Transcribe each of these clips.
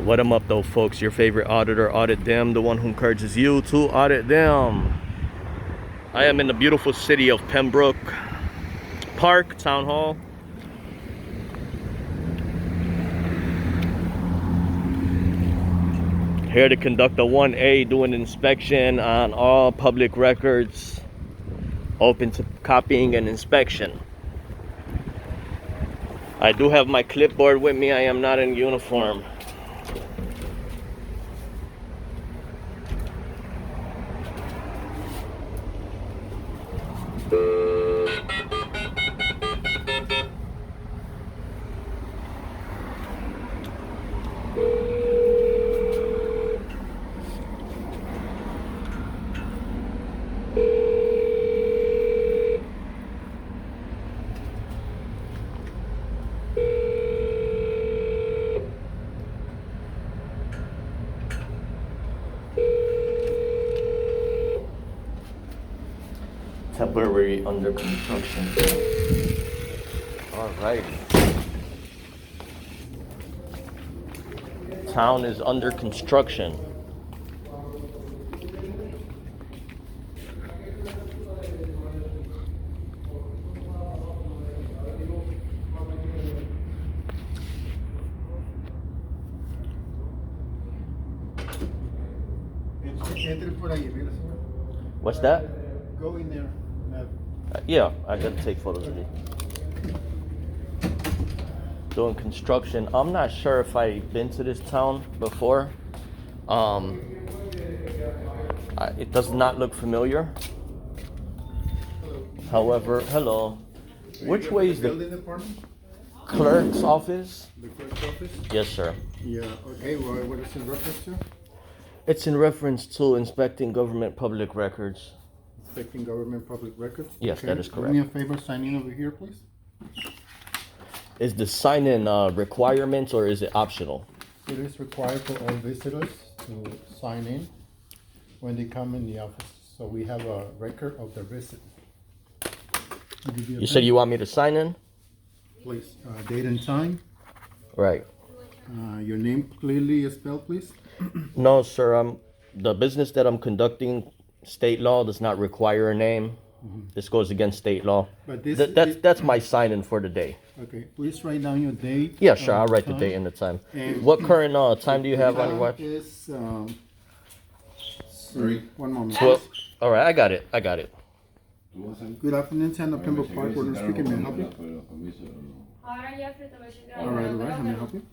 What am up though, folks? Your favorite auditor, audit them, the one who encourages you to audit them. I am in the beautiful city of Pembroke Park, Town Hall. Here to conduct a 1A, do an inspection on all public records, open to copying and inspection. I do have my clipboard with me. I am not in uniform. Temporary under construction. All right. Town is under construction. What's that? Go in there. Yeah, I gotta take photos of it. Doing construction. I'm not sure if I've been to this town before. It does not look familiar. However, hello. Which way is the building department? clerk's office? The clerk's office? Yes, sir. Yeah, okay, well, what is in reference to? It's in reference to inspecting government public records. Inspecting government public records? Yes, Okay. that is Do correct. me a favor, sign in over here, please. Is the sign-in requirement or is it optional? It is required for all visitors to sign in when they come in the office, so we have a record of their visit. I'll give a You said pen. you want me to sign in? Please, date and time, Right. your name clearly spelled, please. No, sir. The business that I'm conducting, state law does not require a name. This goes against state law. But this That's my sign-in for the day. Okay, please write down your date. Yeah, sure. I'll write the time. date and the time. And What current time do you have on your Time watch? is, sorry, one moment. Well, all right. I got it. Good afternoon, Town of Pembroke Park, we're speaking, may I help you? All right, how may I help you?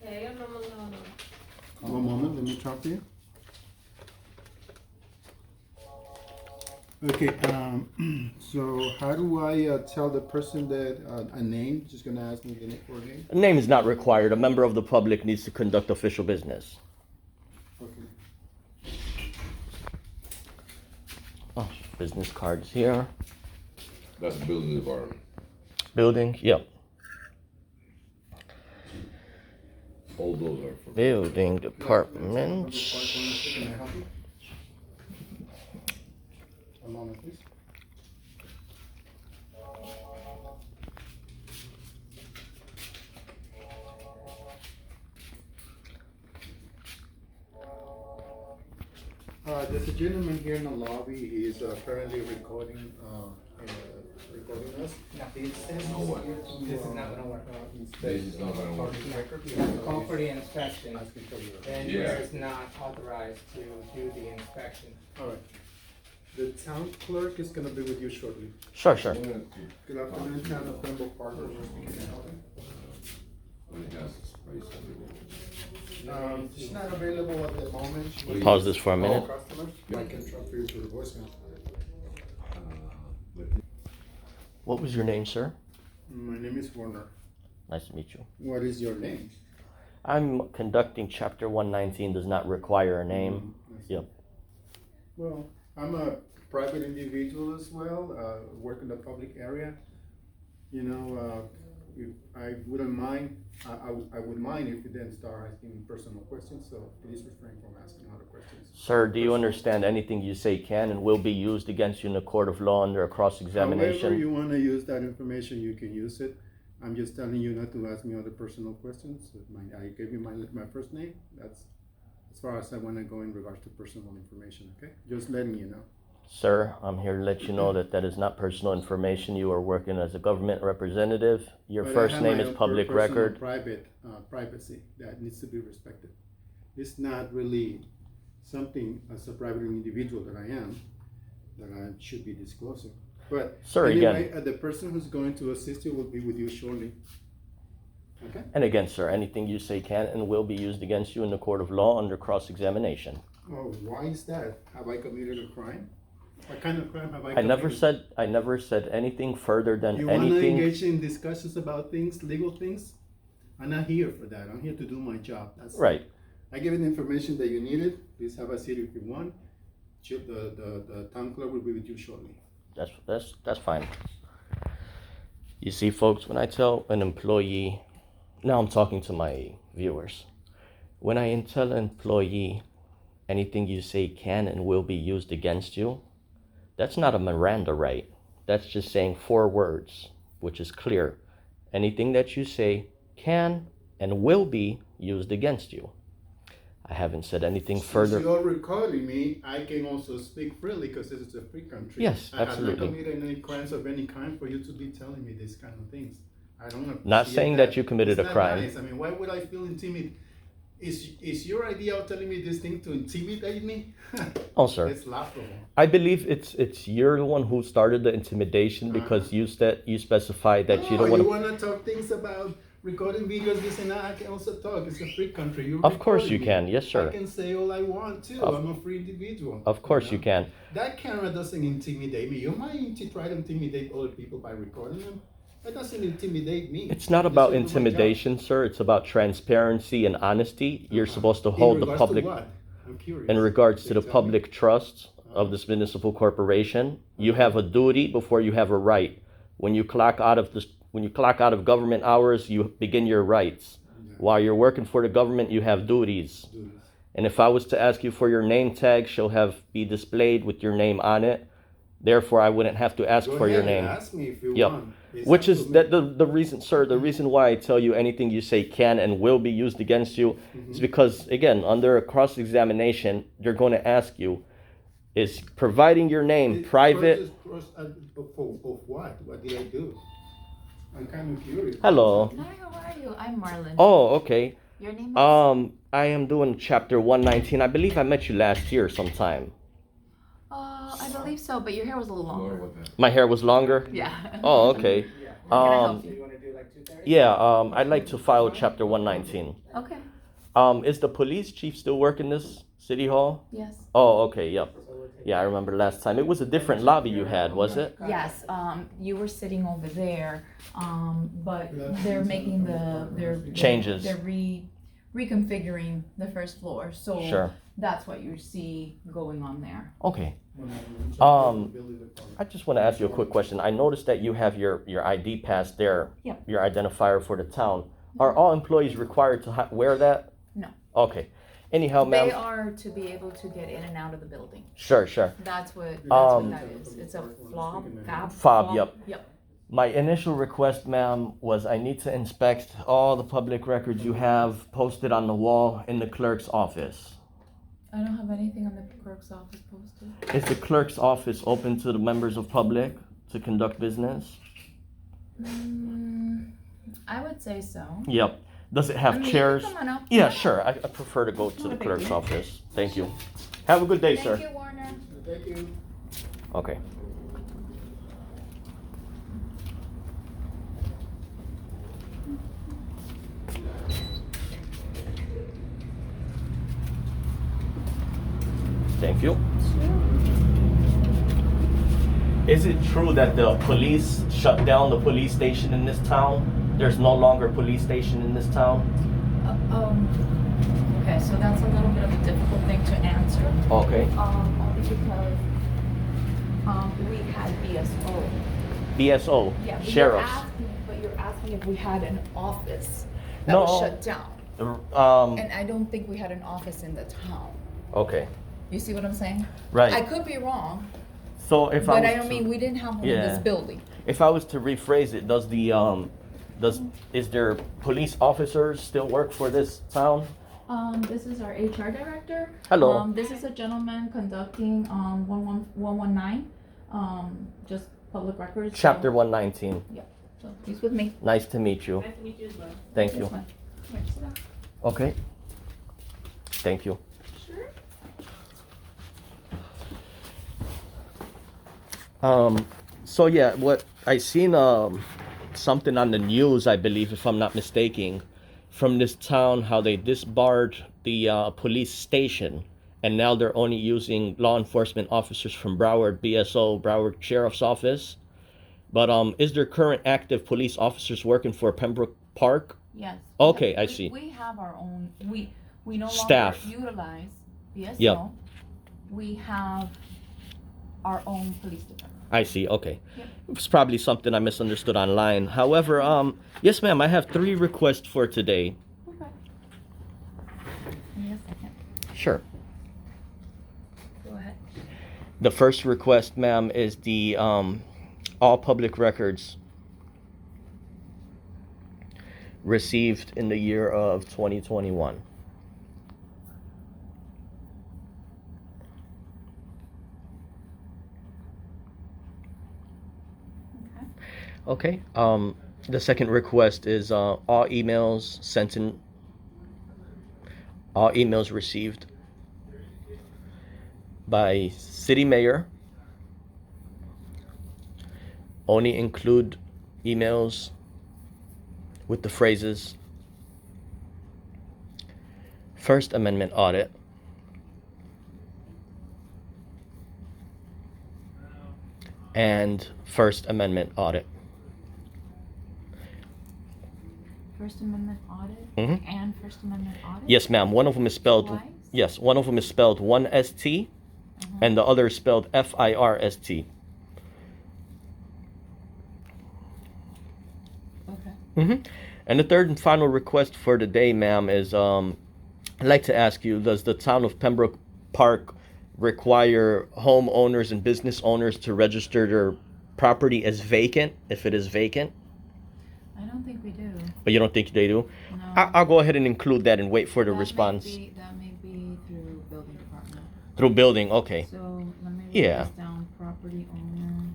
One moment, let me talk to you. Okay, so how do I tell the person that a name? Just gonna ask me the name for a name? A name is not required. A member of the public needs to conduct official business. Okay. Oh, business cards here. That's the building department. Building. Yep. All those are for. Building department. May I help you? One moment, please. There's a gentleman here in the lobby. He's currently recording us. He says he's No way. here to, This is not gonna work. inspect This is not gonna work. public record. You have to call for the inspection, I can tell you that. and Yeah. this is not authorized to do the inspection. All right. The town clerk is gonna be with you shortly. Sure, sure. Good afternoon, Town of Pembroke Park. She's not available at the moment. She Pause this for a minute. customers. I can transfer you to the voicemail. What was your name, sir? My name is Warner. Nice to meet you. What is your name? I'm conducting Chapter 119. Does not require a name. Yep. Well, I'm a private individual as well, work in the public area. You know, if I wouldn't mind, I would mind if you then start asking personal questions, so please refrain from asking other questions. Sir, do you understand anything you say can and will be used against you in a court of law under a However cross-examination? you want to use that information, you can use it. I'm just telling you not to ask me other personal questions. I gave you my first name. That's as far as I want to go in regards to personal information, okay? Just letting you know. Sir, I'm here to let you know that that is not personal information. You are working as a government representative. Your But I first have name my is own public personal record. Private privacy that needs to be respected. It's not really something as a private individual that I am that I should be disclosing. But Sir, anyway, again. the person who's going to assist you will be with you shortly. Okay? And again, sir, anything you say can and will be used against you in the court of law under cross-examination. Oh, why is that? Have I committed a crime? What kind of crime have I I committed? never said anything further than You want to anything. engage in discussions about things, legal things? I'm not here for that. I'm here to do my job. That's Right. I gave you the information that you needed. Please have a seat if you want. The town clerk will be with you shortly. That's fine. You see, folks, when I tell an employee, now I'm talking to my viewers. When I tell an employee anything you say can and will be used against you, that's not a Miranda right. That's just saying 4 words, which is clear. Anything that you say can and will be used against you. I haven't said anything further. Since you're recording me, I can also speak freely because this is a free country. Yes, absolutely. I have not committed any crimes of any kind for you to be telling me these kind of things. I don't appreciate Not saying that you committed It's a not crime. nice. I mean, why would I feel intimidated? Is your idea of telling me this thing to intimidate me? Oh, sir. It's laughable. I believe it's you're the one who started the intimidation because you specified that you don't want You to. want to talk things about recording videos, this and that. I can also talk. It's a free country. You're Of course you recording can. me. Yes, sir. I can say all I want too. I'm a free individual. Of course you can. That camera doesn't intimidate me. You might try to intimidate other people by recording them. That doesn't intimidate me. It's not I about just wanna do my job. intimidation, sir. It's about transparency and honesty. You're supposed to hold In the regards to public what? I'm curious. in regards to Can the you tell me? public trust of this municipal corporation. You have a duty before you have a right. When you clock out of government hours, you begin your rights. While you're working for the government, you have duties. And if I was to ask you for your name tag, shall be displayed with your name on it. Therefore, I wouldn't have to ask Go for your ahead, name. ask me if you Yep. want. It's Which up is to that me. the reason, sir, the reason why I tell you anything you say can and will be used against you is because, again, under a cross-examination, they're going to ask you, is providing your name private? Of what? What did I do? I'm kind of curious. Hello. Hi, how are you? I'm Marlon. Oh, okay. Your name is? I am doing chapter 119. I believe I met you last year sometime. I believe so, but your hair was a little longer. My hair was longer? Yeah. Oh, okay. Yeah. Can I help So you? you want to do like 2:30? Yeah, I'd like to file chapter 119. Okay. Is the police chief still working this city hall? Yes. Oh, okay, yep. So we'll take- Yeah, I remember last time. It was a different lobby you had, was it? Yes. You were sitting over there. But they're making Changes. They're reconfiguring the first floor, so Sure. that's what you see going on there. Okay. I just want to ask you a quick question. I noticed that you have your ID pass there, Yep. your identifier for the town. Are all employees required to wear that? No. Okay. Anyhow, They ma'am. are to be able to get in and out of the building. Sure, sure. That's what Um, that is. It's a fob. Fob, yep. Yep. My initial request, ma'am, was I need to inspect all the public records you have posted on the wall in the clerk's office. I don't have anything on the clerk's office posted. Is the clerk's office open to the members of public to conduct business? I would say so. Yep. Does it have I mean, chairs? come on up. Yeah, sure. I prefer to go to the clerk's office. Thank you. Have a good day, sir. Thank you, Warner. Thank you. Okay. Thank you. Is it true that the police shut down the police station in this town? There's no longer a police station in this town? Okay, so that's a little bit of a difficult thing to answer. Okay. Only because we had BSO. BSO, Yeah, but sheriffs. you're asking if we had an office that No. was shut down. And I don't think we had an office in the town. Okay. You see what I'm saying? Right. I could be wrong, So if but I I don't was mean to, we didn't have one in Yeah. this building. if I was to rephrase it, is there police officers still work for this town? This is our HR director. Hello. This is a gentleman conducting, 119, just public records. Chapter 119. So he's with me. Nice to meet you. Nice to meet you as well. Thank This you. one. Here, sit down. Okay. Thank you. Sure. So yeah, what I seen something on the news, I believe, if I'm not mistaken, from this town, how they disbarred the police station, and now they're only using law enforcement officers from Broward BSO, Broward Sheriff's Office. But is there current active police officers working for Pembroke Park? Yes. Okay, I We- see. We have our own, we no longer Staff. utilize BSO. Yep. We have our own police department. I see. Okay. Yep. It's probably something I misunderstood online. However, yes, ma'am, I have 3 requests for today. Okay. Give me a second. Sure. Go ahead. The first request, ma'am, is the all public records received in the year of 2021. Okay. Okay. The second request is all emails received by city mayor. Only include emails with the phrases First Amendment audit, and First Amendment audit. First Amendment audit Mhm. and First Amendment audit? Yes, ma'am. One of them is spelled Twice? yes. One of them is spelled 1ST, and the other is spelled FIRST. Okay. And the third and final request for the day, ma'am, is I'd like to ask you: does the town of Pembroke Park require homeowners and business owners to register their property as vacant if it is vacant? I don't think we do. But you don't think they do? No. I'll go ahead and include that and wait for the That may response that may be through building department. through building. Okay. So let me write Yeah. this down, property owner.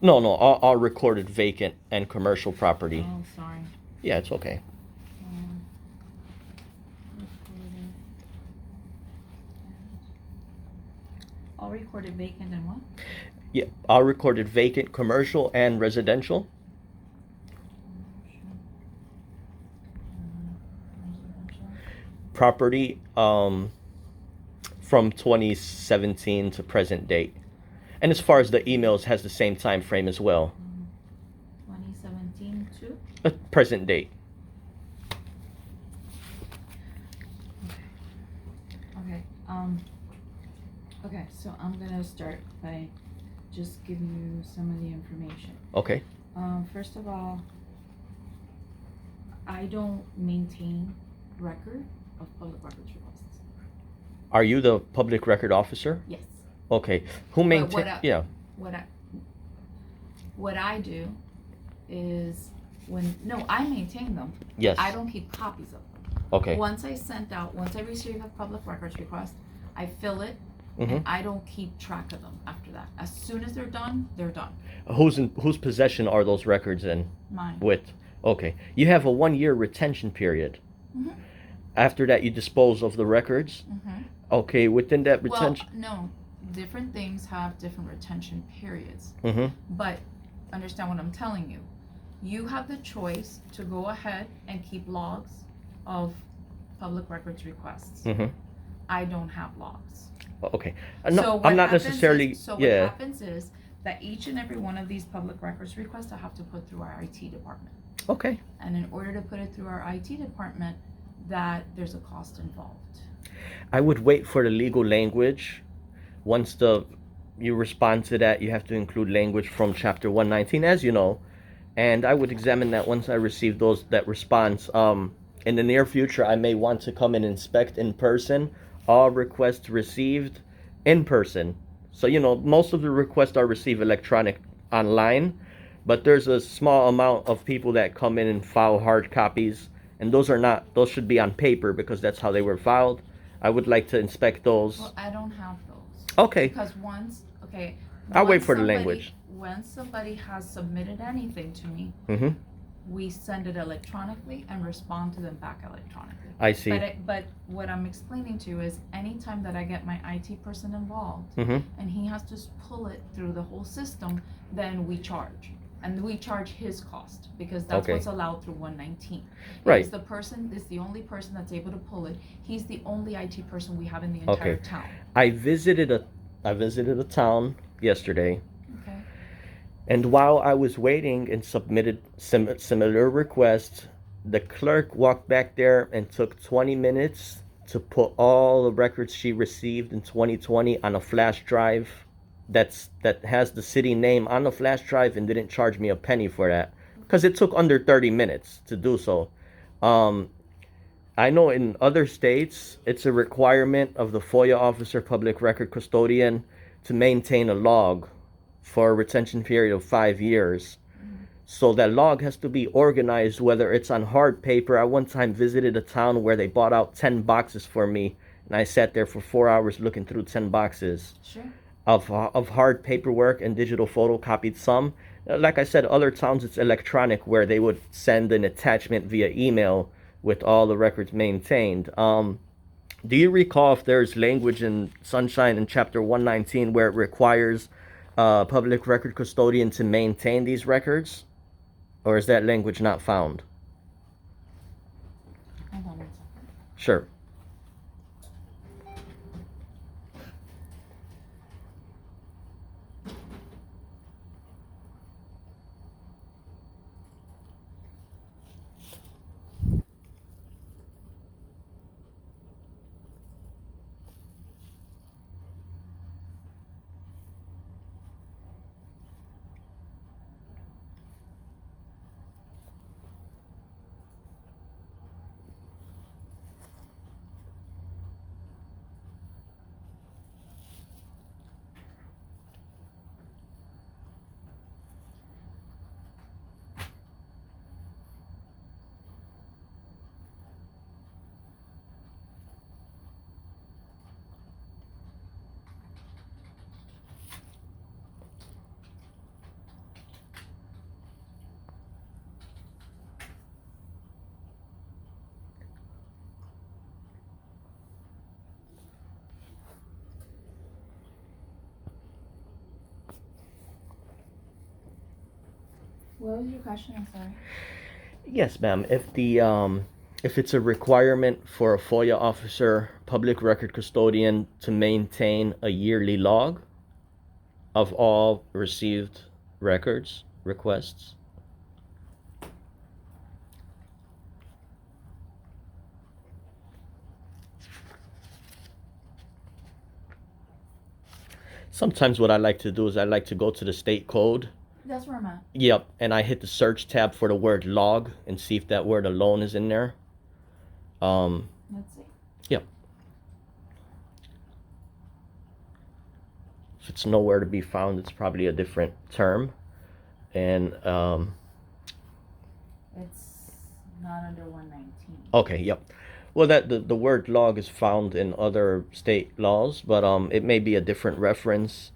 No, all recorded vacant and commercial property. Oh, sorry. Yeah, it's okay. Recorded. All recorded vacant and what? Yeah, all recorded vacant, commercial and residential. Property from 2017 to present date. And as far as the emails, has the same time frame as well. 2017 to? Present date. Okay, okay, so I'm gonna start by just giving you some of the information. Okay. First of all, I don't maintain record of public records requests. Are you the public record officer? Yes. Okay. Who But maintains? Yeah. What I do is I maintain them. Yes. I don't keep copies of them. Okay. Once I receive a public records request, I fill it, Mhm. and I don't keep track of them after that. As soon as they're done, they're done. Whose possession are those records in? Mine. With? Okay. You have a 1-year retention period. Mhm. After that, you dispose of the records. Mhm. Okay. Within that retention. Well, no, different things have different retention periods. Mm-hmm. But understand what I'm telling you. You have the choice to go ahead and keep logs of public records requests. Mm-hmm. I don't have logs. Okay. So No, what I'm not happens necessarily. What Yeah. happens is that each and every one of these public records requests I have to put through our IT department. Okay. And in order to put it through our IT department, that there's a cost involved. I would wait for the legal language. Once you respond to that, you have to include language from Chapter 119, as you know. And I would examine that once I receive that response. In the near future, I may want to come and inspect in person. All requests received in person. So, most of the requests are received electronic online, but there's a small amount of people that come in and file hard copies, and those should be on paper because that's how they were filed. I would like to inspect those. Well, I don't have those. Okay. Because okay. I'll wait once for the somebody- language. When somebody has submitted anything to me, Mm-hmm. we send it electronically and respond to them back electronically. I see. But what I'm explaining to you is anytime that I get my IT person involved Mm-hmm. and he has to pull it through the whole system, then we charge. And we charge his cost because that's Okay. what's allowed through 119. Right. It's the only person that's able to pull it. He's the only IT person we have in the entire Okay. town. I visited a town yesterday, Okay. and while I was waiting and submitted similar requests, the clerk walked back there and took 20 minutes to put all the records she received in 2020 on a flash drive that has the city name on the flash drive, and didn't charge me a penny for that because it took under 30 minutes to do so. I know in other states it's a requirement of the FOIA officer, public record custodian, to maintain a log for a retention period of 5 years. So that log has to be organized, whether it's on hard paper. I one time visited a town where they bought out 10 boxes for me, and I sat there for 4 hours looking through 10 boxes Sure. of hard paperwork and digital photocopied some. Like I said, other towns it's electronic, where they would send an attachment via email with all the records maintained. Do you recall if there's language in Sunshine in Chapter 119 where it requires public record custodian to maintain these records? Or is that language not found? Hold on 1 second. Sure. What was your question? I'm sorry. Yes, ma'am. If it's a requirement for a FOIA officer, public record custodian, to maintain a yearly log of all received records, requests. Sometimes what I like to do is I like to go to the state code. That's where I'm at. Yep, and I hit the search tab for the word log and see if that word alone is in there. Let's see. Yep. If it's nowhere to be found, it's probably a different term. And It's not under 119. okay, yep. Well, that the word log is found in other state laws, but it may be a different reference.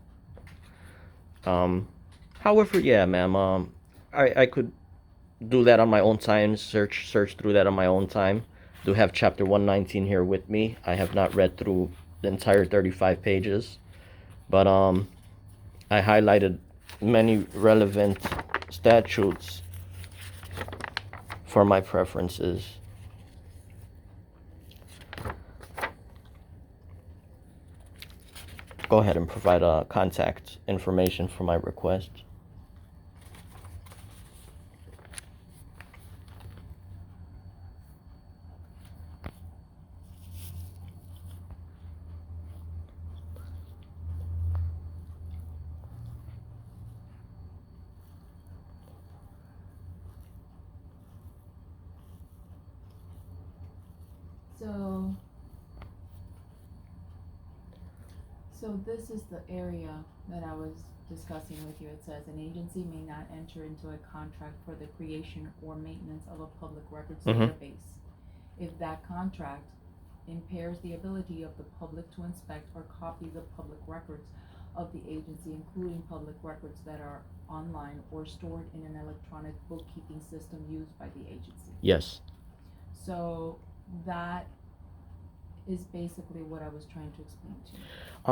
However, yeah, ma'am, I could do that on my own time, search through that on my own time. Do have chapter 119 here with me. I have not read through the entire 35 pages, but I highlighted many relevant statutes for my preferences. Go ahead and provide contact information for my request. So this is the area that I was discussing with you. It says an agency may not enter into a contract for the creation or maintenance of a public records database if that contract impairs the ability of the public to inspect or copy the public records of the agency, including public records that are online or stored in an electronic bookkeeping system used by the agency. Yes. So that is basically what I was trying to explain to you.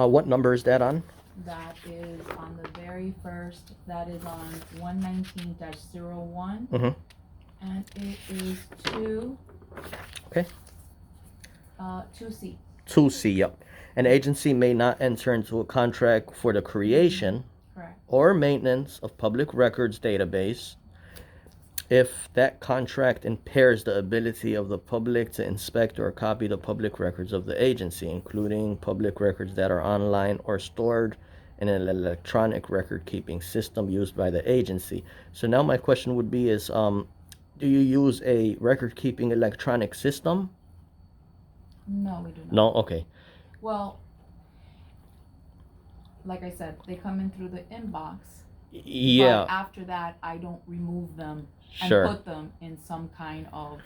What number is that on? That is on the very first, that is on 119-01. And it is two. Okay. 2C. 2C, yep. An agency may not enter into a contract for the creation Correct. or maintenance of public records database if that contract impairs the ability of the public to inspect or copy the public records of the agency, including public records that are online or stored in an electronic record keeping system used by the agency. So now my question would be is, do you use a record keeping electronic system? No, we do not. No? Okay. Well, like I said, they come in through the inbox. Yeah. But after that, I don't remove them and Sure. put them in some kind of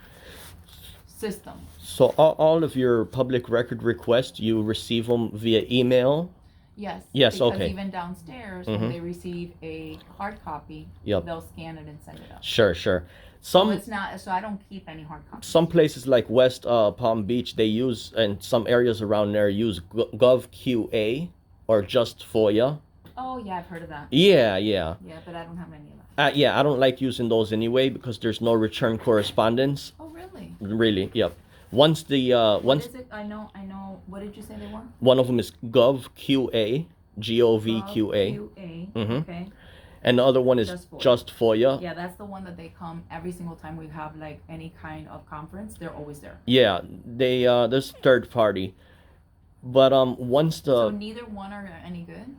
system. So all of your public record requests, you receive them via email? Yes. Yes, because okay. even downstairs, Mhm. when they receive a hard copy, Yep. they'll scan it and send it up. Sure. So Some it's not. So I don't keep any hard copies. some places like West Palm Beach, they use, and some areas around there use GovQA or just FOIA. Oh yeah, I've heard of that. Yeah. Yeah, but I don't have any of that. Yeah, I don't like using those anyway because there's no return correspondence. Oh really? Really, yep. Once the What once is it? I know. What did you say they were? one of them is GovQA, GovQA, QA. Mhm. Okay. and the other one is Just FOIA. just FOIA. Yeah, that's the one that they come every single time we have like any kind of conference. They're always there. Yeah, they there's third party, but once So the neither one are any good.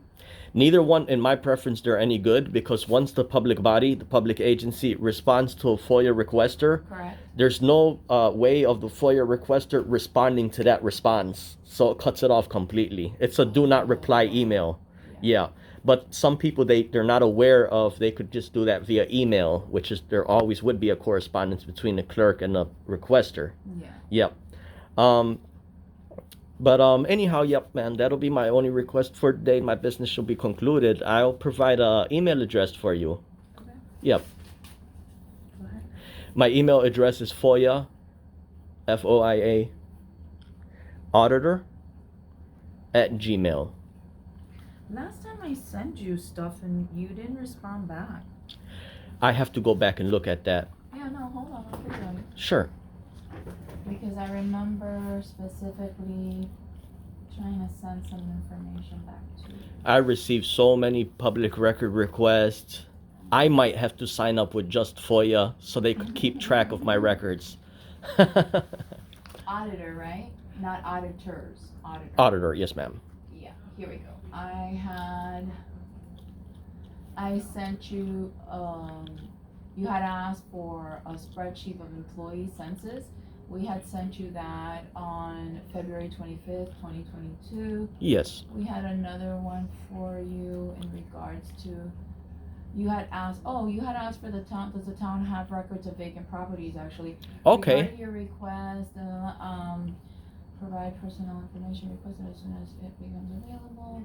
neither one in my preference they're any good because once the public body, the public agency responds to a FOIA requester, Correct. there's no way of the FOIA requester responding to that response, so it cuts it off completely. It's a do not reply email. Yeah. But some people they're not aware of, they could just do that via email, which is there always would be a correspondence between the clerk and the requester. Yeah. Yep. But anyhow, yep, man, that'll be my only request for today. My business shall be concluded. I'll provide a email address for you. Okay. Yep. Go ahead. My email address is FOIA, FOIA, auditor @gmail. Last time I sent you stuff and you didn't respond back. I have to go back and look at that. Yeah, no, hold on, I'll figure it. Sure. Because I remember specifically trying to send some information back to you. I received so many public record requests. I might have to sign up with just FOIA so they could keep track of my records. Auditor, right? Not auditors. Auditor. Auditor, yes, ma'am. Yeah, here we go. I sent you, you had asked for a spreadsheet of employee census. We had sent you that on February 25th, 2022. Yes. We had another one for you in regards to, you had asked for the town, does the town have records of vacant properties actually? Okay. Regarding your request, provide personal information requested as soon as it becomes available.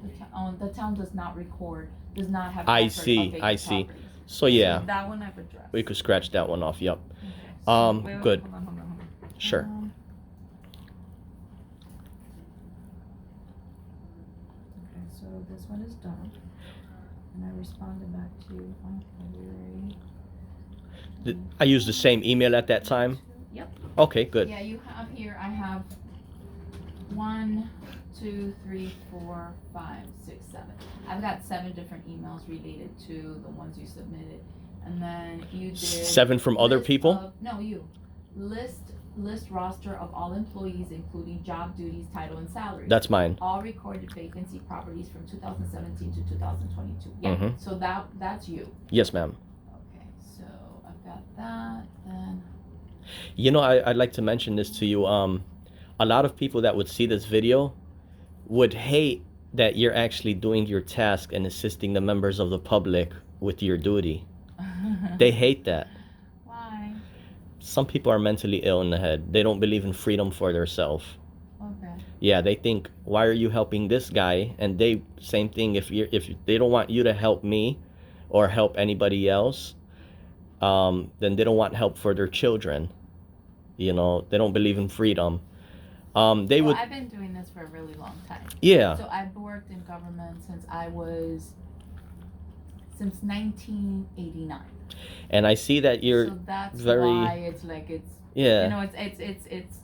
The town does not record, does not have I record see, of vacant I see. properties. So yeah, So that one I've addressed. we could scratch that one off. Yep. Okay, so- Good. Hold on. Sure. Okay, so this one is done. And I responded back to you on February. I used the same email at that time. Yep. Okay, good. Yeah, you have here, I have 1, 2, 3, 4, 5, 6, 7. I've got 7 different emails related to the ones you submitted. And then you did 7 from other list people? of- no, you. List roster of all employees, including job duties, title, and salary. That's mine. All recorded vacancy properties from 2017 to 2022. Yeah, Mhm. so that's you. Yes, ma'am. Okay, so I've got that, then. You know, I'd like to mention this to you. A lot of people that would see this video would hate that you're actually doing your task and assisting the members of the public with your duty. They hate that. Why? Some people are mentally ill in the head. They don't believe in freedom for themselves. Okay. Yeah, they think, why are you helping this guy? And they, same thing, if they don't want you to help me or help anybody else, then they don't want help for their children. You know, they don't believe in freedom. I've been doing this for a really long time. Yeah. So I've worked in government since 1989. And I see that you're so that's very, why it's yeah. you know, it's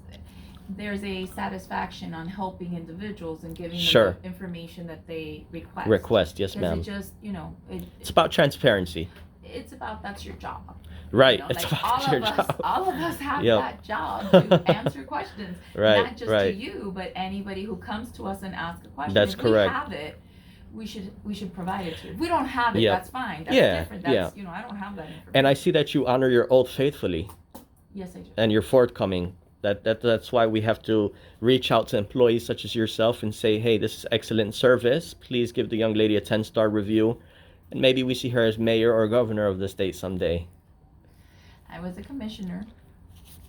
there's a satisfaction on helping individuals and giving them Sure. the information that they request. Yes, 'Cause ma'am. it just, you know, It's about transparency. it's about, that's your job. Right. You know, It's like about all your of us, job. all of us have Yep. that job to answer questions. Right, Not just right. to you, but anybody who comes to us and asks a question. That's if correct. we have it, we should provide it to you. If we don't have it, Yep. that's fine. That's Yeah, different. That's, yeah. you know, I don't have that information. And I see that you honor your oath faithfully Yes, I do. and you're forthcoming. That's why we have to reach out to employees such as yourself and say, hey, this is excellent service. Please give the young lady a 10-star review. And maybe we see her as mayor or governor of the state someday. I was a commissioner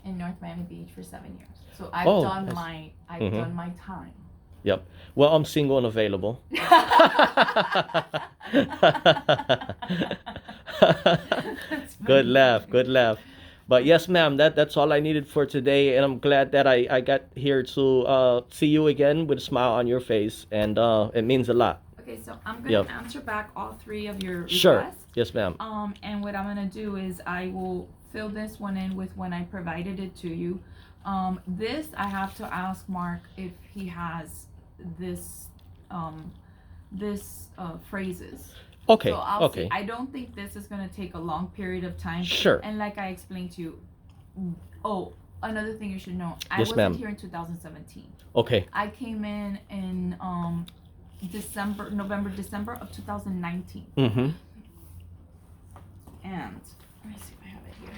in North Miami Beach for 7 years. So I've Oh, done that's- done my time. Yep. Well, I'm single and available. Good laugh. Good laugh. But yes, ma'am, that's all I needed for today. And I'm glad that I got here to see you again with a smile on your face. And it means a lot. Okay, so I'm gonna Yep. answer back all three of your requests. Sure. Yes, ma'am. And what I'm gonna do is I will fill this one in with when I provided it to you. This I have to ask Mark if he has this phrases. Okay. So I'll Okay. see. I don't think this is gonna take a long period of time. Sure. And like I explained to you, oh, another thing you should know. I Yes, wasn't ma'am. here in 2017. Okay. I came in November, December of 2019. Mm-hmm. And let me see if I have it here.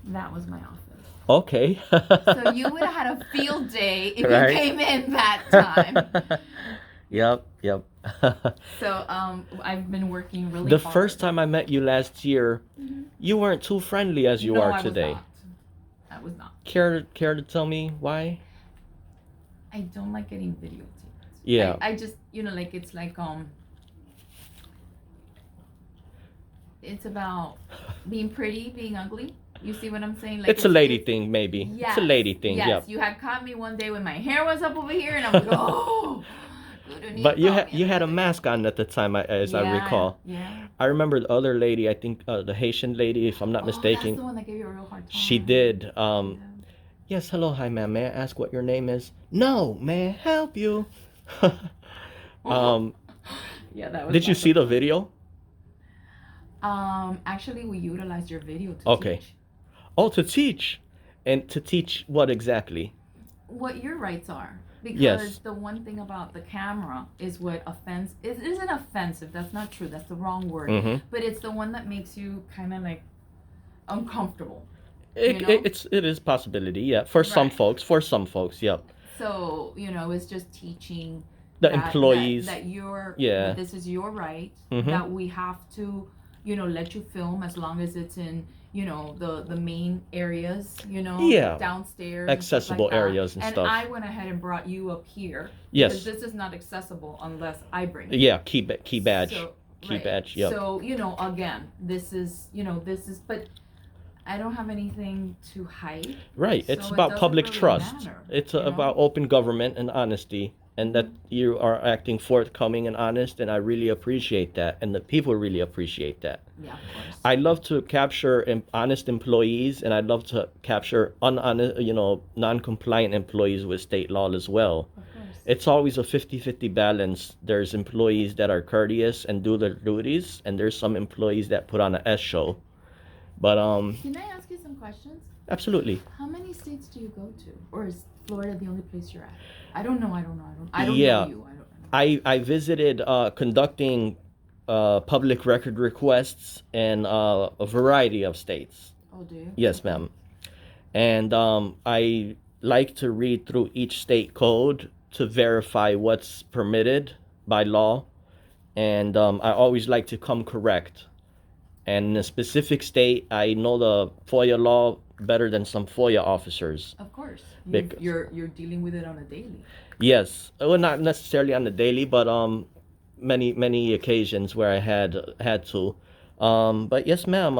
That was my office. Okay. So you would have had a field day if Right. you came in that time. Yep. So I've been working really The hard. first time I met you last year, Mhm. you weren't too friendly as you No, are I was today. not. I was not. Care to tell me why? I don't like getting videotaped. Yeah. I just, you know, like it's like it's about being pretty, being ugly. You see what I'm saying? Like It's a lady thing, maybe. Yes, It's a lady thing. Yes, Yep. you had caught me one day when my hair was up over here, and I was like, oh. But you had a mask on at the time, as I recall. Yeah. I remember the other lady. I think the Haitian lady, if I'm not That's mistaken. the one that gave you a real hard time. She did. Yeah. Yes. Hello, hi, ma'am. May I ask what your name is? No. May I help you? Yeah, that was. Did you see the video? Actually, we utilized your video to Okay. teach Oh, to teach, and to teach what exactly? what your rights are. Because Yes. the one thing about the camera is what it isn't offensive. That's not true. That's the wrong word. Mm-hmm. But it's the one that makes you kind of like uncomfortable. It, You know? it is possibility, yeah. For some Right. folks, yep. So, you know, it's just teaching The that- employees. that you're Yeah. that this is your right, Mhm. that we have to, you know, let you film as long as it's in, you know, the main areas, you know, Yeah. downstairs, and stuff Accessible like that. areas and stuff. I went ahead and brought you up here Yes. because this is not accessible unless I bring it. Yeah, key badge. So, Key right. badge, yep. So, you know, again, this is, but I don't have anything to hide. Right. So It's it about doesn't public really trust. matter, It's you know? about open government and honesty, and that you are acting forthcoming and honest, and I really appreciate that, and the people really appreciate that. Yeah, of course. I love to capture honest employees, and I love to capture non-compliant employees with state law as well. Of course. It's always a 50-50 balance. There's employees that are courteous and do their duties, and there's some employees that put on a S show. But Can I ask you some questions? absolutely. How many states do you go to? Or is Florida the only place you're at? I don't know. I don't Yeah. know you. I don't know. I visited conducting public record requests in a variety of states. Oh, do you? Yes, ma'am. And I like to read through each state code to verify what's permitted by law, and I always like to come correct. And in a specific state, I know the FOIA law better than some FOIA officers. Of course, Because- you're dealing with it on a daily. Yes, well, not necessarily on the daily, but many occasions where I had to. But yes, ma'am.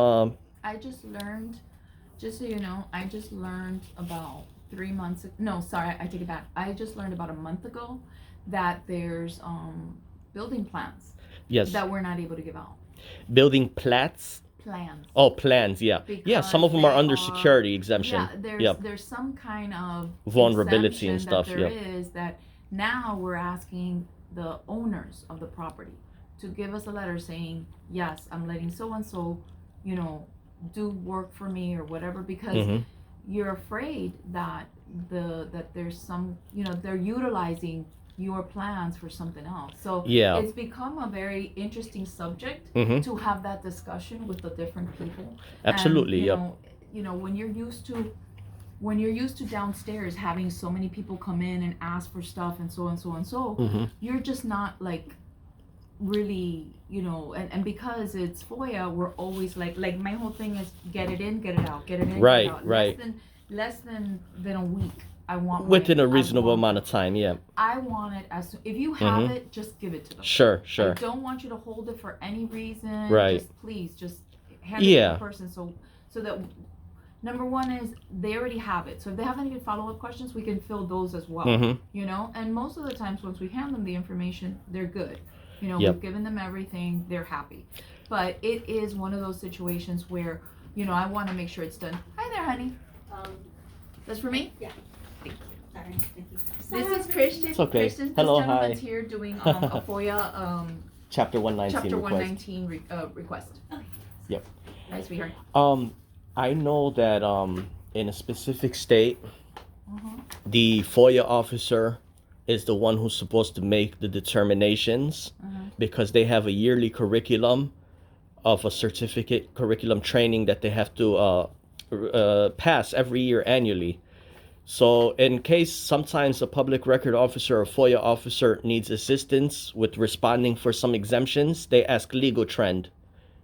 I just learned, just so you know, I just learned about 3 months. No, sorry, I take it back. I just learned about a month ago that there's building plans Yes, that we're not able to give out. building plats. Plans. Oh, plans. Yeah, yeah. Some of them are Because under they are- security exemption. Yeah, there's Yep. there's some kind of Vulnerability and exemption stuff, that there yep. is that now we're asking the owners of the property to give us a letter saying, yes, I'm letting so and so, do work for me or whatever, because Mhm. you're afraid that that there's some, they're utilizing your plans for something else. So Yeah. it's become a very interesting subject Mhm. to have that discussion with the different people. Absolutely. And, Yep. When you're used to downstairs having so many people come in and ask for stuff and so and so and so, Mhm. you're just not like really, and because it's FOIA, we're always like my whole thing is get it in, get it out, get it in, Right, get it out. right. Less than a week. I want Within my- a reasonable I want- amount of time. Yeah. I want it if you have Mhm. it, just give it to them. Sure. Sure. I don't want you to hold it for any reason. Right. Just please, just hand it to Yeah. the person so that number one is they already have it. So if they have any follow-up questions, we can fill those as well. Mhm. And most of the times once we hand them the information, they're good. Yep. We've given them everything, they're happy. But it is one of those situations where, I want to make sure it's done. Hi there, honey. That's for me? Yeah. Sorry, thank you. This is Christian. It's okay. Christian, this Hello, gentleman's hi. here doing a FOIA Chapter 119 Chapter request. 119 request. Okay. Yep. Nice, sweetheart. I know that in a specific state, Uh-huh. the FOIA officer is the one who's supposed to make the determinations because they have a yearly curriculum of a certificate curriculum training that they have to pass every year annually. So in case sometimes a public record officer or FOIA officer needs assistance with responding for some exemptions, they ask legal trend.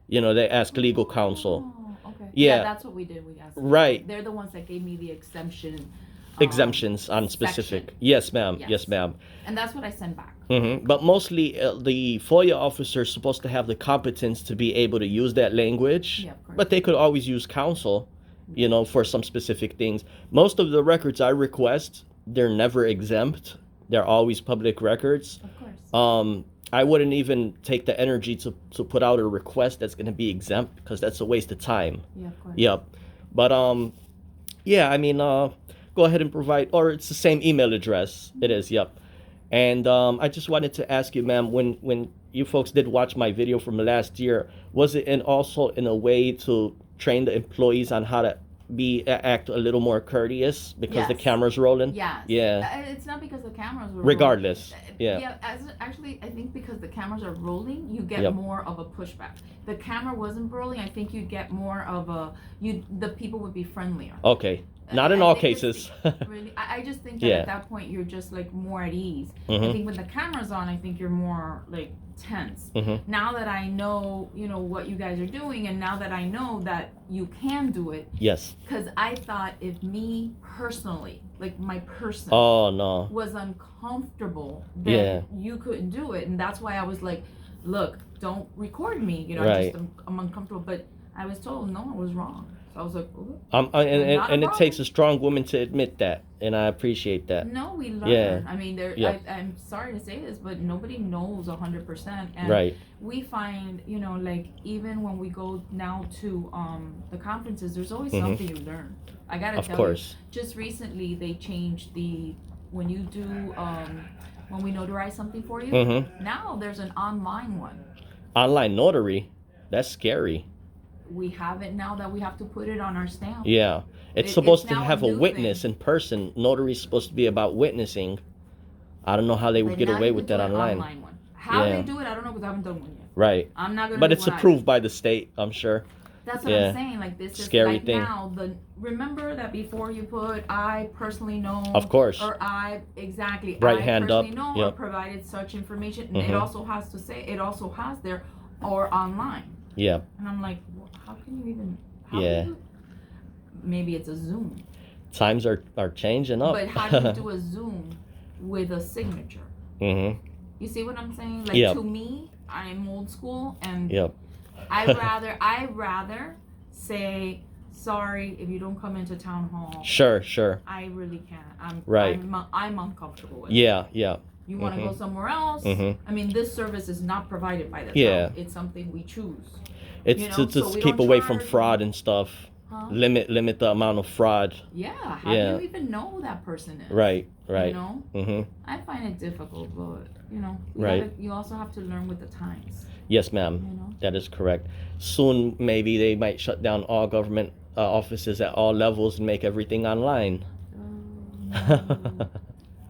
They ask legal counsel. Oh, okay. Yeah. That's what we did. We asked. Right. They're the ones that gave me the exemption. Exemptions on specific. section. Yes, ma'am. Yes. Yes, ma'am. And that's what I sent back. But mostly the FOIA officer is supposed to have the competence to be able to use that language. Yeah, of course. But they could always use counsel, for some specific things. Most of the records I request, they're never exempt. They're always public records. Of course. I wouldn't even take the energy to put out a request that's going to be exempt because that's a waste of time. Yeah, of course. Yep. But yeah, I mean, go ahead and provide, or it's the same email address. It is. Yep. And I just wanted to ask you, ma'am, when you folks did watch my video from last year, was it also in a way to train the employees on how to act a little more courteous because the Yes. camera's rolling? Yes. Yeah. It's not because the cameras were Regardless. rolling. Yeah. Actually, I think because the cameras are rolling, you get Yep. more of a pushback. The camera wasn't rolling. I think you'd get more of the people would be friendlier. Okay. Not in I all think it's cases. Really, I just think that Yeah. at that point you're just like more at ease. I Mhm. think when the camera's on, I think you're more like tense. Mhm. Now that I know, what you guys are doing, and now that I know that you can do it, Yes. because I thought if me personally, like my person, Oh no. was uncomfortable, then Yeah. you couldn't do it, and that's why I was like, look, don't record me. Right. I'm uncomfortable, but I was told no, I was wrong. So I was like, "Ooh." And Not a it problem. takes a strong woman to admit that, and I appreciate that. No, we learn. Yeah. I mean, Yeah. I'm sorry to say this, but nobody knows 100%. And Right. we find, like even when we go now to the conferences, there's always Mhm. something you learn. I gotta Of tell course. you, just recently they changed when you do when we notarize something for you. Mhm. Now there's an online one. Online notary. That's scary. We have it now that we have to put it on our stamp. Yeah. It's It's supposed to now a have a new witness thing. in person. Notary's supposed to be about witnessing. I don't know how they would But get now away you with can that do an online. one. How Yeah. they do it, I don't know because I haven't done one yet. Right. I'm not gonna. But do it's what I do. approved by the state, I'm sure. That's what Yeah. I'm saying. Like this is Scary like thing. now. Remember that before you put I personally know. Of course. Or I exactly. Right I hand up. personally know or Yep. provided such information. Mhm. It also has to say. It also has there or online. Yeah. And I'm like, how can you even? How Yeah. Can you, maybe it's a Zoom. Times are changing up. But how do you do a Zoom with a signature? Mm-hmm. You see what I'm saying? Like Yep. to me, I'm old school, and Yep. I rather say sorry if you don't come into town hall. Sure. Sure. I really can't. Right. I'm uncomfortable with it. Yeah. Yeah. You want to go somewhere else? Mhm. I mean, this service is not provided by the Yeah. town. It's something we choose. It's You know, to so we keep don't away from charge- fraud and stuff. Huh? Limit the amount of fraud. Yeah. How Yeah. do you even know who that person is? Right. Right. You know, Mm-hmm. I find it difficult, but you know, Right. you also have to learn with the times. Yes, ma'am. You know. That is correct. Soon, maybe they might shut down all government offices at all levels and make everything online. No.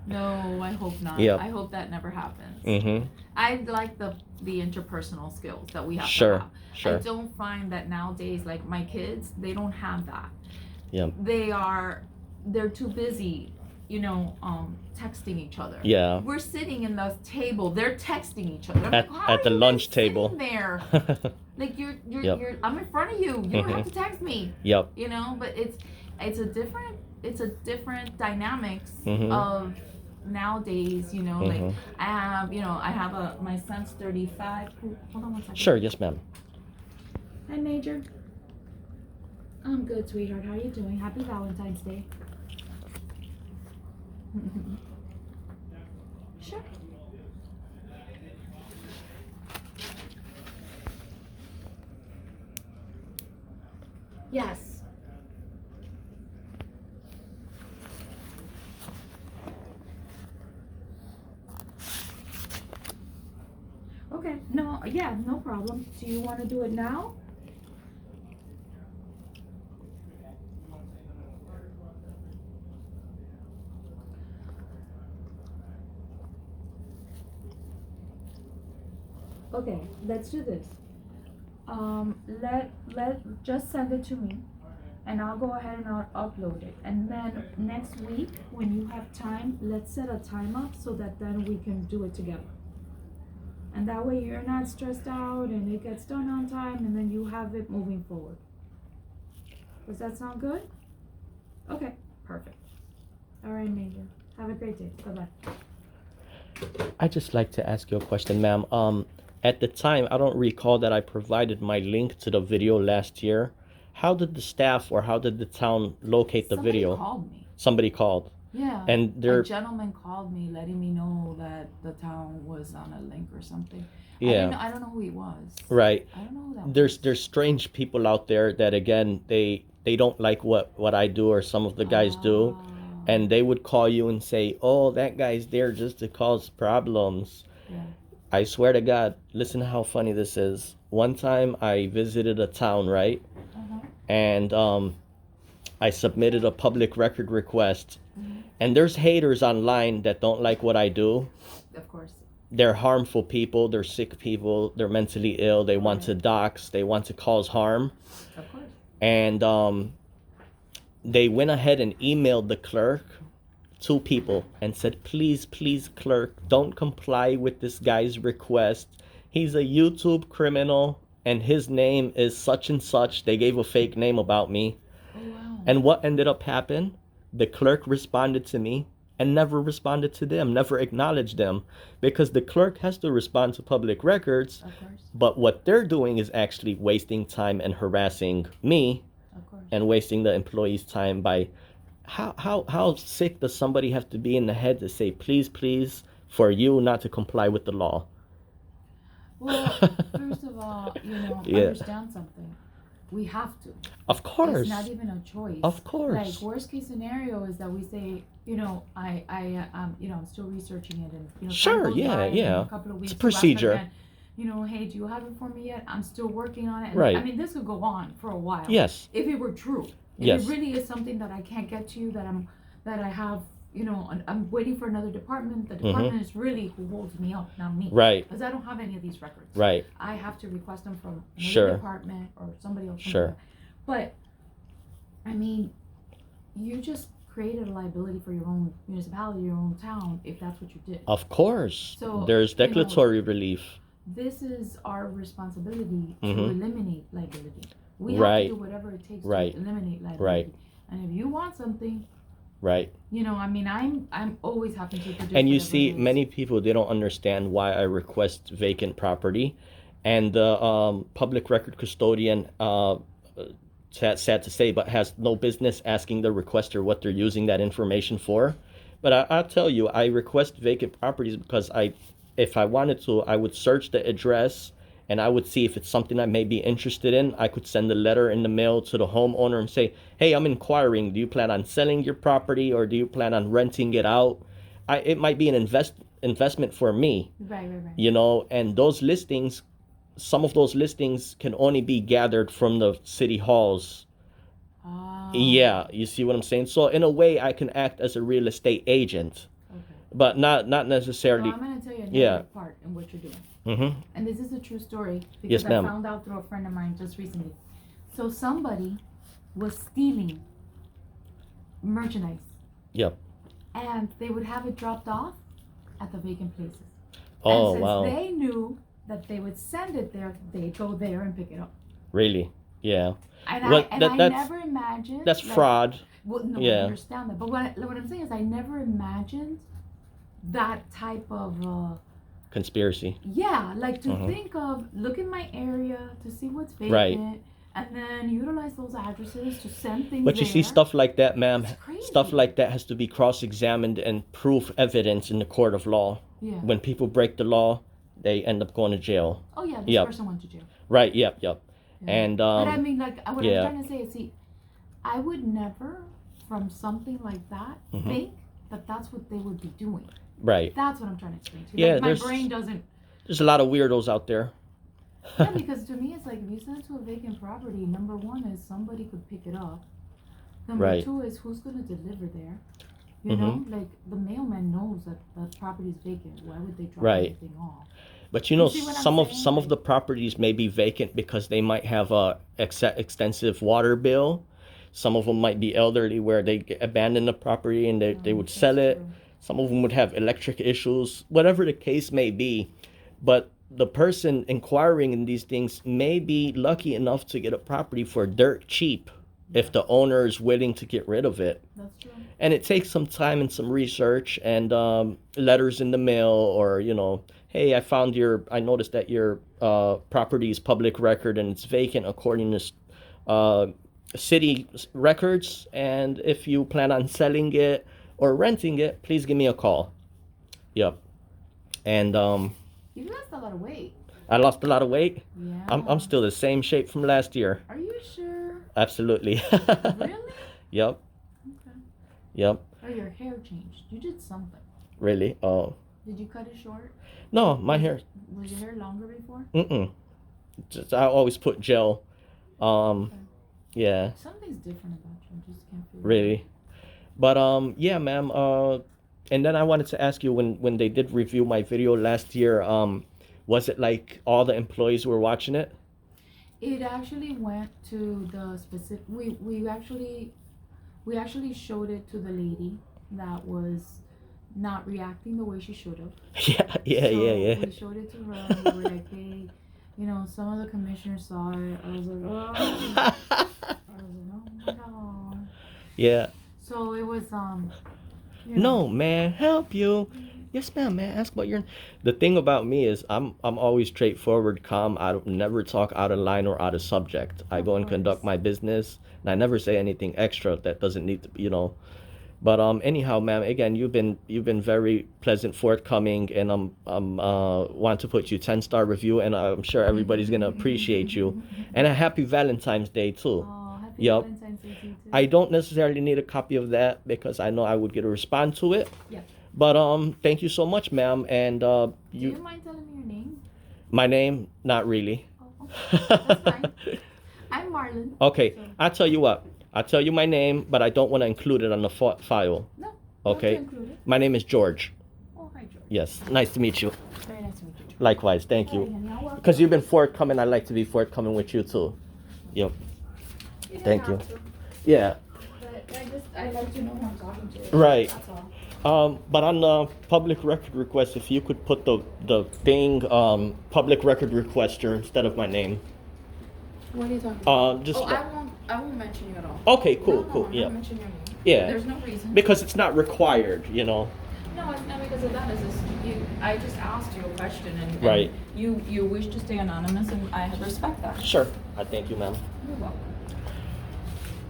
No, I hope not. Yep. I hope that never happens. Mm-hmm. I like the interpersonal skills that we have Sure. to have. Sure. I don't find that nowadays, like my kids, they don't have that. Yep. They're too busy, you know, texting each other. Yeah. We're sitting in the table, they're texting each other. I'm At- like, how at are the you lunch guys table. sitting there? Like you're Yep. I'm in front of you. You don't have to text me. Yep. You know, but it's a different dynamics Mhm. of nowadays, you know, like Mhm. I have my son's 35. Hold on one second. Sure. Yes, ma'am. Hi, Major. I'm good, sweetheart. How you doing? Happy Valentine's Day. Sure. Yes. Okay, no, yeah, no problem. Do you want to do it now? Okay, let's do this. Just send it to me, and I'll go ahead and I'll upload it. And then next week, when you have time, let's set a time up so that then we can do it together. And that way you're not stressed out and it gets done on time, and then you have it moving forward. Does that sound good? Okay, perfect. All right, Major. Have a great day. Bye-bye. I'd just like to ask you a question, ma'am. At the time, I don't recall that I provided my link to the video last year. How did the staff or how did the town locate the video? Somebody called me. Somebody called. Yeah. And A they're gentleman called me letting me know that the town was on a link or something. yeah, I don't know who he was. right. I don't know who that There's was. strange people out there that again they don't like what I do or some of the guys do, and they would call you and say, "Oh, that guy's there just to cause problems." Yeah. I swear to God, listen to how funny this is. One time I visited a town, right? Uh-huh. And I submitted a public record request. Mhm. And there's haters online that don't like what I do. Of course. They're harmful people, they're sick people, they're mentally ill, they want to dox, they want to cause harm. Of course. And they went ahead and emailed the clerk, 2 people, and said, please, clerk, don't comply with this guy's request. He's a YouTube criminal and his name is such and such. They gave a fake name about me. Oh, wow. And what ended up happening? The clerk responded to me and never responded to them, never acknowledged them, because the clerk has to respond to public records. Of course. But what they're doing is actually wasting time and harassing me Of course. and wasting the employee's time by how sick does somebody have to be in the head to say please for you not to comply with the law? Well, first of all, Yeah. understand something. We have to. Of course. It's not even a choice. Of course. Like worst case scenario is that we say, I'm still researching it, and Sure, time goes yeah, by, and yeah. in a couple of weeks, It's a you ask procedure. again, hey, do you have it for me yet? I'm still working on it. And, Right. I mean, this could go on for a while. Yes. If it were true. If Yes. it really is something that I can't get to, that I have, you know, I'm waiting for another department. The department is really who holds me up, not me. Right. Because I don't have any of these records. Right. I have to request them from another Sure. department or somebody else. Sure. But, I mean, you just created a liability for your own municipality, your own town, if that's what you did. Of course. So, There's you know, declaratory relief. This is our responsibility to Mhm. eliminate liability. We have Right. to do whatever it takes Right. to eliminate liability. Right. And if you want something, Right. you know, I mean, I'm always happy to produce. And you whatever see, it is. many people, they don't understand why I request vacant property. And the public record custodian, sad to say, but has no business asking the requester what they're using that information for. But I'll tell you, I request vacant properties because if I wanted to, I would search the address and I would see if it's something I may be interested in. I could send a letter in the mail to the homeowner and say, hey, I'm inquiring. Do you plan on selling your property or do you plan on renting it out? It might be an investment for me, Right. you know, and those listings, some of those listings can only be gathered from the city halls. Oh, Yeah, you see what I'm saying? So in a way, I can act as a real estate agent, okay. but not So necessarily. I'm gonna tell you another Yeah. part in what you're doing. Mm-hmm. And this is a true story because Yes, ma'am. I found out through a friend of mine just recently. So somebody was stealing merchandise Yep. and they would have it dropped off at the vacant places. Oh, and since wow. they knew that they would send it there, they'd go there and pick it up. Really? Yeah. And Well, I that's- never imagined That's like, fraud. Well, no, Yeah. I understand that. But what I'm saying is I never imagined that type of Conspiracy. yeah, like to Mhm. think of look in my area to see what's vacant Right. and then utilize those addresses to send things But you see, there. stuff like that, ma'am, It's crazy. stuff like that has to be cross-examined and proof evidence in the court of law. Yeah. When people break the law, they end up going to jail. Oh yeah, this Yep. person went to jail. Right, yep. Yeah. And, but I mean, like what yeah. I'm trying to say is, see, I would never, from something like that, Mhm. think that that's what they would be doing. right. That's what I'm trying to explain to you. Yeah, Like, my there's- brain doesn't. There's a lot of weirdos out there. Yeah, because to me, it's like if you send it to a vacant property, number one is somebody could pick it up. Number Right. two is who's going to deliver there. You Mhm. know, like the mailman knows that the property is vacant. Why would they drop Right. everything off? But you know, see what I'm some of saying? some of the properties may be vacant because they might have a extensive water bill. Some of them might be elderly where they abandon the property and they would That's sell it. true. Some of them would have electric issues, whatever the case may be. But the person inquiring in these things may be lucky enough to get a property for dirt cheap if the owner is willing to get rid of it. That's true. And it takes some time and some research and letters in the mail or, you know, hey, I noticed that your property is public record and it's vacant according to city records. And if you plan on selling it or renting it, please give me a call. Yep. And You lost a lot of weight. I lost a lot of weight. Yeah. I'm still the same shape from last year. Are you sure? Absolutely. Really? Yep. Okay. Yep. Or your hair changed. You did something. Really? Oh. Did you cut it short? No, my hair. Was your hair longer before? Mm-mm. Just, I always put gel. Yeah, Something's different about you. I just can't figure it out. really. But yeah, ma'am. And then I wanted to ask you when they did review my video last year, was it like all the employees were watching it? It actually went to the specific. We actually showed it to the lady that was not reacting the way she should have. Yeah. We showed it to her. And we were like, hey, you know, some of the commissioners saw it. I was like, oh. Oh my god. Yeah. So it was you No, know, man, help you. Yes, ma'am, man. Ask about your. The thing about me is I'm always straightforward, calm. I don't never talk out of line or out of subject. I go and conduct course. my business, and I never say anything extra that doesn't need to, you know. But anyhow, ma'am, again, you've been very pleasant, forthcoming, and I'm want to put you 10-star review, and I'm sure everybody's gonna appreciate you, and a happy Valentine's Day too. Oh, happy Yup. Valentine's Day to you too. I don't necessarily need a copy of that because I know I would get a response to it. Yeah. But thank you so much, ma'am, and Do you mind telling me your name? my name, not really. Oh, that's fine. I'm Marlon. Okay, So- I'll tell you what. I'll tell you my name, but I don't want to include it on the file. No. Okay. Include it. My name is George. Oh, hi, George. Yes. Nice to meet you. Very nice to meet you, George. Likewise. Thank Hey, you. honey, I'll welcome Because you've been forthcoming, I'd like to be forthcoming with you too. Yep. You didn't Thank have you. to, Yeah. but I like to know who I'm talking to. Right. That's all. But on the public record request, if you could put the thing, public record requester instead of my name. What are you talking about? Just. I won't mention you at all. Okay, cool, No, cool, I'm yeah. not mentioning your name. Yeah. There's no reason. Because it's not required, you know. No, it's not because of that. It's just I just asked you a question and Right. you wish to stay anonymous and I respect that. Sure. I thank you, ma'am. You're welcome.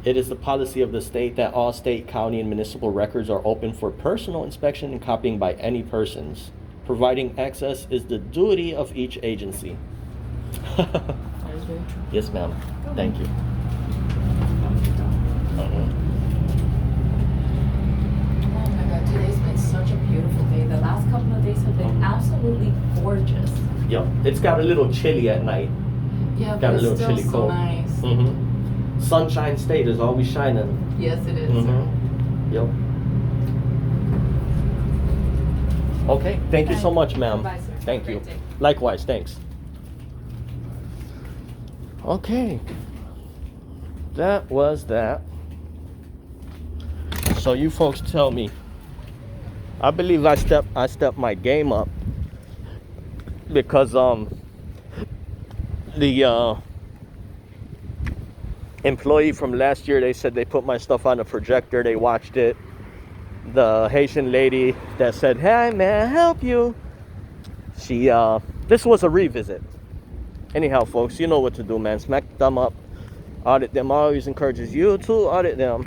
It is the policy of the state that all state, county, and municipal records are open for personal inspection and copying by any persons. Providing access is the duty of each agency. That is very true. Yes, ma'am. Thank you. Oh my God, today's been such a beautiful day. The last couple of days have been absolutely gorgeous. Yep. It's got a little chilly at night. Yeah, Got but a it's little still chilly so cold. nice. Mm-hmm. Sunshine State is always shining. Yes, it is. Mm-hmm. Yep. Okay. Thank you so much, ma'am. Bye, sir. Thank Great you. day. Likewise. Thanks. Okay. That was that. So you folks tell me. I believe I stepped my game up because the employee from last year, they said they put my stuff on the projector, they watched it. The Haitian lady that said, "Hey, may I help you?" She this was a revisit. Anyhow, folks, you know what to do, man. Smack the thumb up, audit them. Always encourages you to audit them.